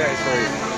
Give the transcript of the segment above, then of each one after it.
Yeah, I saw it.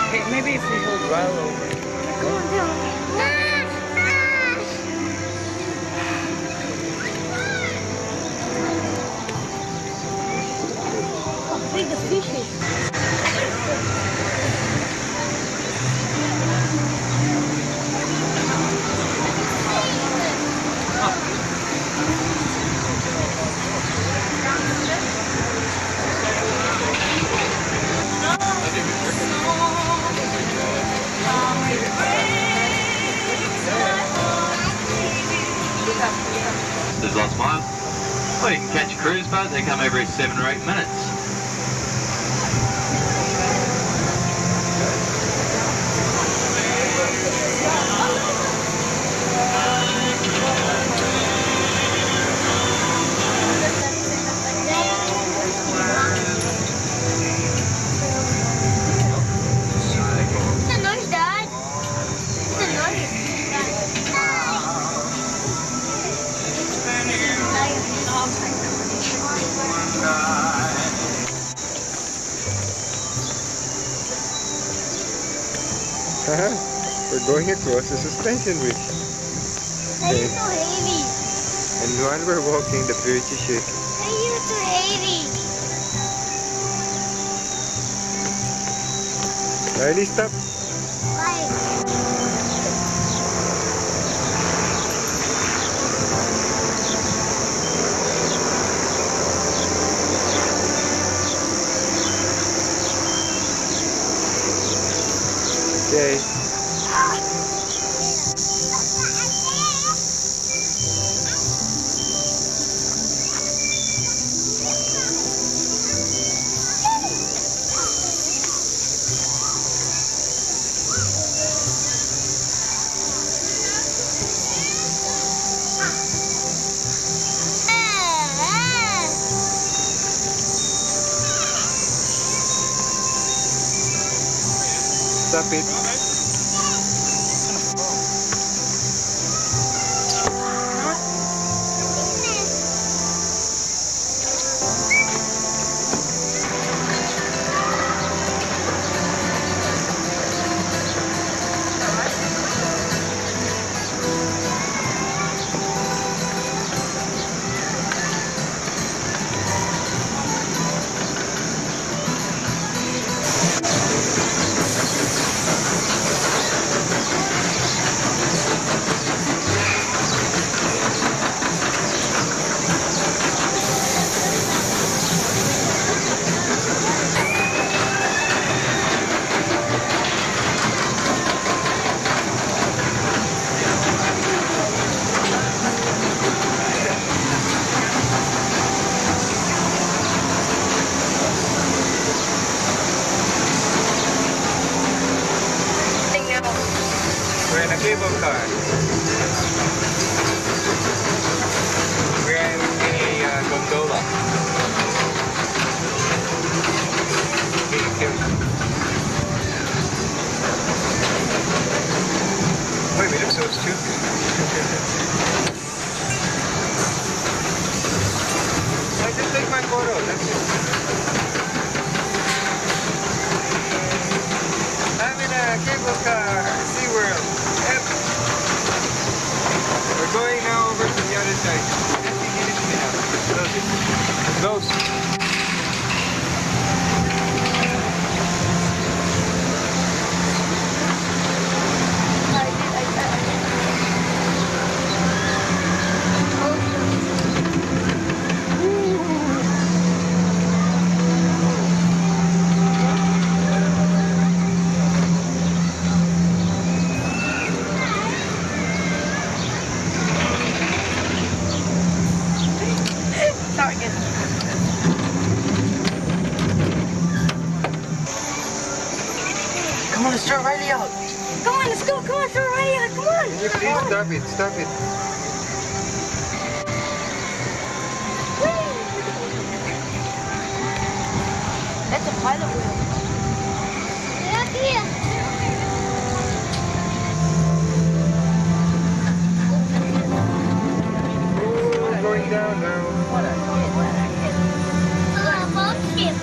Hey, maybe if we hold well over. Go on down. How big the fish is. There's lots of miles. Well, you can catch a cruise boat. They come every 7 or 8 minutes. The nose, Dad. The nose. We're going across the suspension bridge. Why are you so heavy? And while we're walking, the bridge is shaking. Why are you so heavy? Riley, stop. Why? Okay. Stop it. Close. Come on, let's start Riley out. Come on, let's go. Come on, throw Riley out. Come on. Can you please stop it? Stop it. That's a pilot wheel. Get up here. Ooh, going down now. Bumpkin.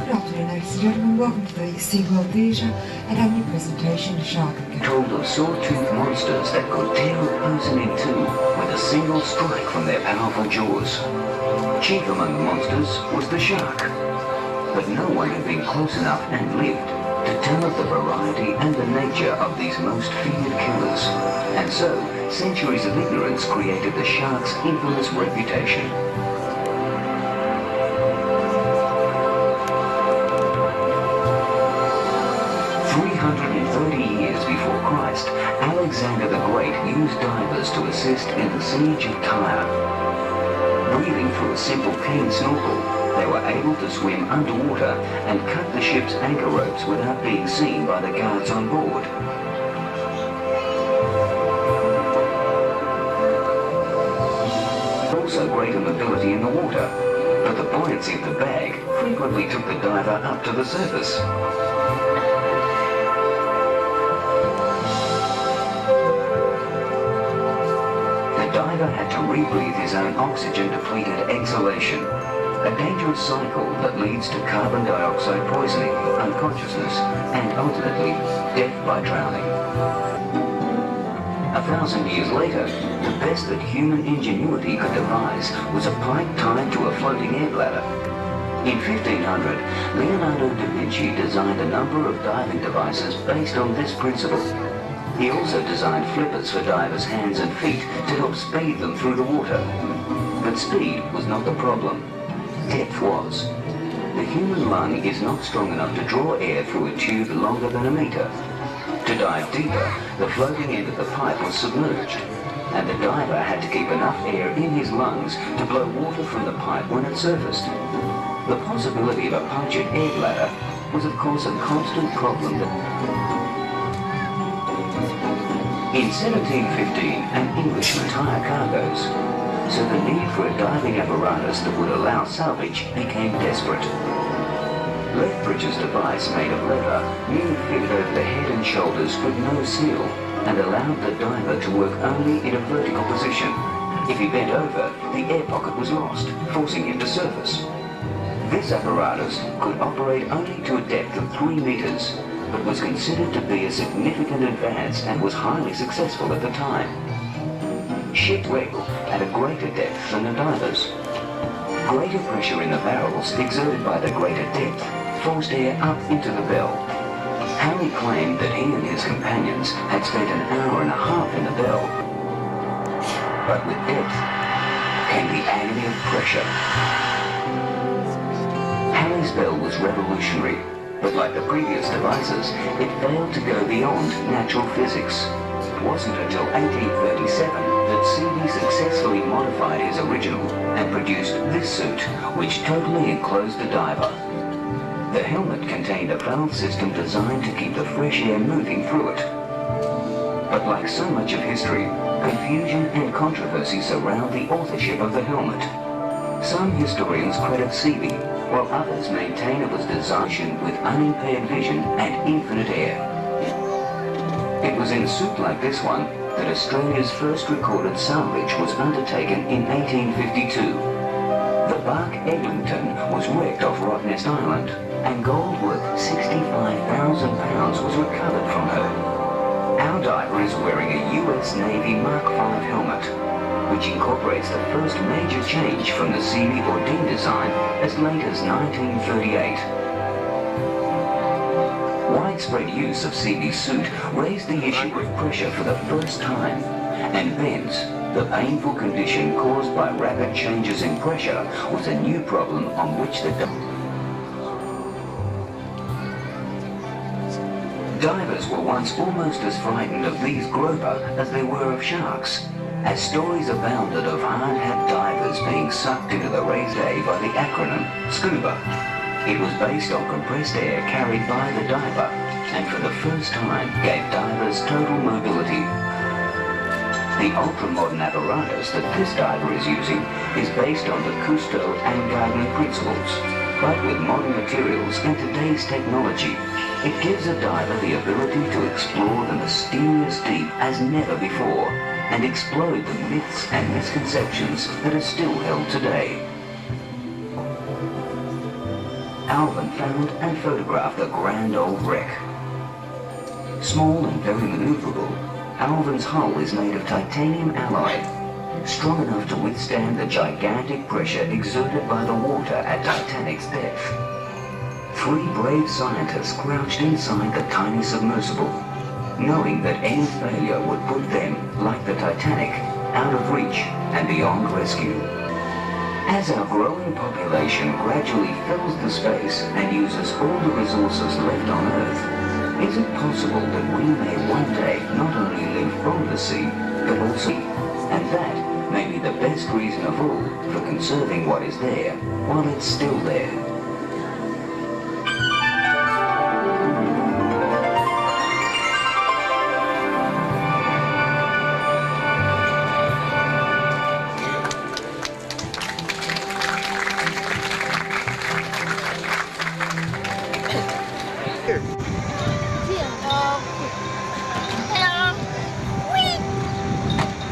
Good afternoon, ladies and gentlemen. Welcome to the SeaWorld Theatre and our new presentation, Shark and Cat. Told of saw-toothed monsters that could tear a person in two with a single strike from their powerful jaws. Chief among the monsters was the shark. But no one had been close enough and lived to tell of the variety and the nature of these most feared killers. And so, centuries of ignorance created the shark's infamous reputation. 330 years before Christ, Alexander the Great used divers to assist in the siege of Tyre. Breathing through a simple cane snorkel, they were able to swim underwater and cut the ship's anchor ropes without being seen by the guards on board. Also greater mobility in the water, but the buoyancy of the bag frequently took the diver up to the surface. The diver had to rebreathe his own oxygen-depleted exhalation, a dangerous cycle that leads to carbon dioxide poisoning, unconsciousness, and ultimately death by drowning. 1,000 years later, the best that human ingenuity could devise was a pipe tied to a floating air bladder. In 1500, Leonardo da Vinci designed a number of diving devices based on this principle. He also designed flippers for divers' hands and feet to help speed them through the water. But speed was not the problem. Depth was. The human lung is not strong enough to draw air through a tube longer than a meter. To dive deeper, the floating end of the pipe was submerged, and the diver had to keep enough air in his lungs to blow water from the pipe when it surfaced. The possibility of a punctured air bladder was of course a constant problem. In 1715, an English retired cargoes, so the need for a diving apparatus that would allow salvage became desperate. Lethbridge's device made of leather merely fitted over the head and shoulders with no seal and allowed the diver to work only in a vertical position. If he bent over, the air pocket was lost, forcing him to surface. This apparatus could operate only to a depth of 3 meters, but was considered to be a significant advance and was highly successful at the time. Shipwreck at a greater depth than the divers. Greater pressure in the barrels exerted by the greater depth forced air up into the bell. Halley claimed that he and his companions had spent an hour and a half in the bell. But with depth came the agony of pressure. Halley's bell was revolutionary. But like the previous devices, it failed to go beyond natural physics. It wasn't until 1837 that Seavey successfully modified his original and produced this suit, which totally enclosed the diver. The helmet contained a valve system designed to keep the fresh air moving through it. But like so much of history, confusion and controversy surround the authorship of the helmet. Some historians credit Seavey, while others maintain it was designed with unimpaired vision and infinite air. It was in a suit like this one that Australia's first recorded salvage was undertaken in 1852. The bark Eglinton was wrecked off Rottnest Island, and gold worth £65,000 was recovered from her. Our diver is wearing a US Navy Mark V helmet, which incorporates the first major change from the Seavey Ordine design as late as 1938. Widespread use of Seavey's suit raised the issue of pressure for the first time, and bends, the painful condition caused by rapid changes in pressure, was a new problem on which the divers were once almost as frightened of these groper as they were of sharks, as stories abounded of hard-hat divers being sucked into the raised A by the acronym SCUBA. It was based on compressed air carried by the diver, and for the first time gave divers total mobility. The ultra-modern apparatus that this diver is using is based on the Cousteau and Gardner principles, but with modern materials and today's technology, it gives a diver the ability to explore the mysterious deep as never before, and explode the myths and misconceptions that are still held today. Alvin found and photographed the grand old wreck. Small and very maneuverable, Alvin's hull is made of titanium alloy, strong enough to withstand the gigantic pressure exerted by the water at Titanic's depth. 3 brave scientists crouched inside the tiny submersible, knowing that any failure would put them, like the Titanic, out of reach and beyond rescue. As our growing population gradually fills the space and uses all the resources left on Earth, is it possible that we may one day not only live from the sea, but also, and that may be the best reason of all for conserving what is there while it's still there.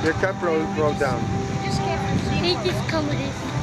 Your cup rolled down. Just careful. They just come with this.